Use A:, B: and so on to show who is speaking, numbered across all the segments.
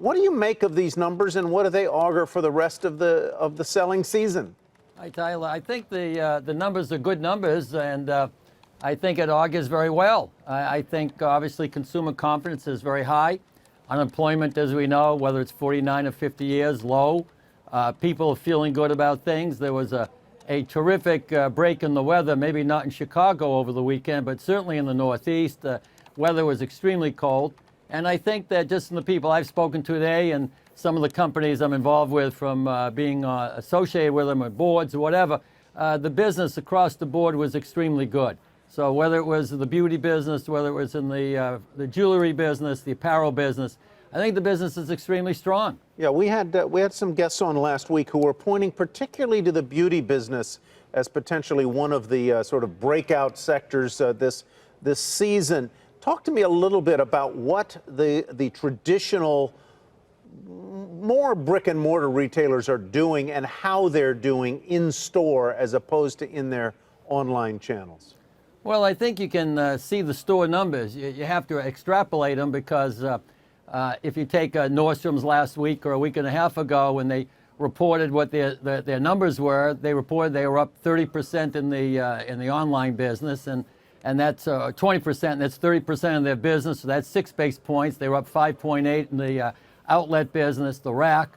A: What do you make of these numbers, and what do they augur for the rest of the selling season?
B: Tyler, I think the numbers are good numbers, and I think it augurs very well. I think obviously consumer confidence is very high. Unemployment, as we know, whether it's 49 or 50 years, low. People are feeling good about things. There was a terrific break in the weather, maybe not in Chicago over the weekend, but certainly in the Northeast. The weather was extremely cold. And I think that just from the people I've spoken to today and some of the companies I'm involved with, from being associated with them or boards or whatever, the business across the board was extremely good. So whether it was the beauty business, whether it was in the jewelry business, the apparel business, I think the business is extremely strong.
A: Yeah, we had some guests on last week who were pointing particularly to the beauty business as potentially one of the sort of breakout sectors this season. Talk to me a little bit about what the traditional, more brick and mortar retailers are doing and how they're doing in store as opposed to in their online channels.
B: Well, I think you can see the store numbers. You have to extrapolate them because if you take Nordstrom's last week or a week and a half ago, when they reported what their numbers were, they reported they were up 30% in the online business, and that's 20%, and that's 30% of their business, so that's 6 basis points. They were up 5.8 in the outlet business, the rack.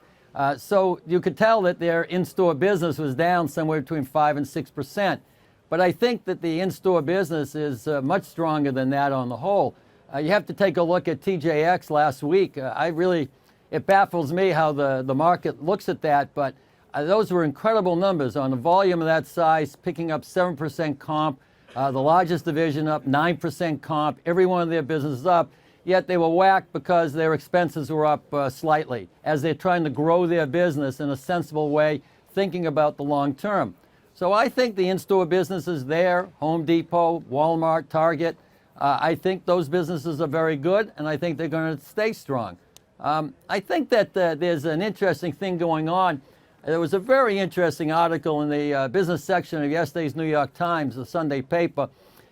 B: So you could tell that their in-store business was down somewhere between 5 and 6%. But I think that the in-store business is much stronger than that on the whole. You have to take a look at TJX last week. It baffles me how the market looks at that, but those were incredible numbers on a volume of that size, picking up 7% comp. The largest division up 9% comp, every one of their businesses up, yet they were whacked because their expenses were up slightly as they're trying to grow their business in a sensible way, thinking about the long term. So I think the in-store businesses there, Home Depot, Walmart, Target, I think those businesses are very good, and I think they're going to stay strong. I think that there's an interesting thing going on. There was a very interesting article in the business section of yesterday's New York Times, the Sunday paper,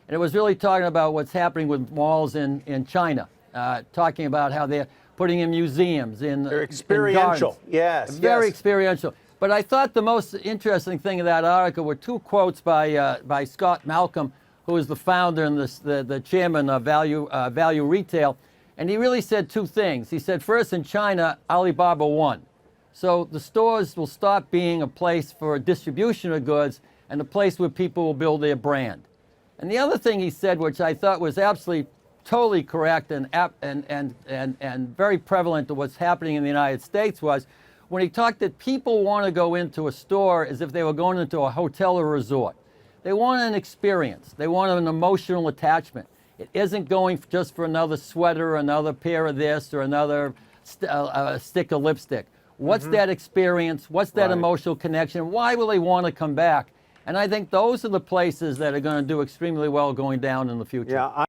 B: and it was really talking about what's happening with malls in China, talking about how they're putting in museums.
A: They're experiential, yes.
B: Very experiential. But I thought the most interesting thing in that article were 2 quotes by Scott Malcolm, who is the founder and the chairman of Value Retail, and he really said 2 things. He said, first, in China, Alibaba won. So the stores will stop being a place for distribution of goods and a place where people will build their brand. And the other thing he said, which I thought was absolutely totally correct and very prevalent to what's happening in the United States, was when he talked that people want to go into a store as if they were going into a hotel or resort. They want an experience. They want an emotional attachment. It isn't going just for another sweater, another pair of this, or another stick of lipstick. What's that experience? What's that emotional connection? Why will they want to come back? And I think those are the places that are going to do extremely well going down in the future.
A: Yeah.